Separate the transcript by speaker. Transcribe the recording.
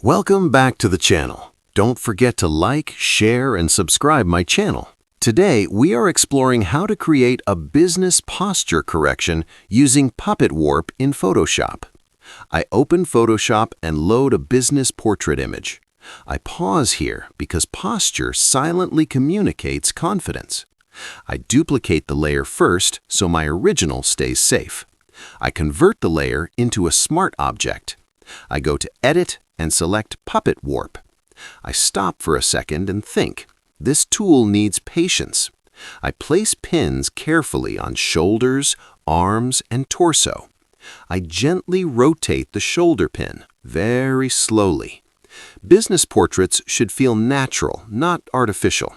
Speaker 1: Welcome back to the channel. Don't forget to like, share, and subscribe my channel. Today, we are exploring how to create a business posture correction using Puppet Warp in Photoshop. I open Photoshop and load a business portrait image. I pause here because posture silently communicates confidence. I duplicate the layer first so my original stays safe. I convert the layer into a smart object. I go to Edit and select Puppet Warp. I stop for a second and think. This tool needs patience. I place pins carefully on shoulders, arms, and torso. I gently rotate the shoulder pin, very slowly. Business portraits should feel natural, not artificial.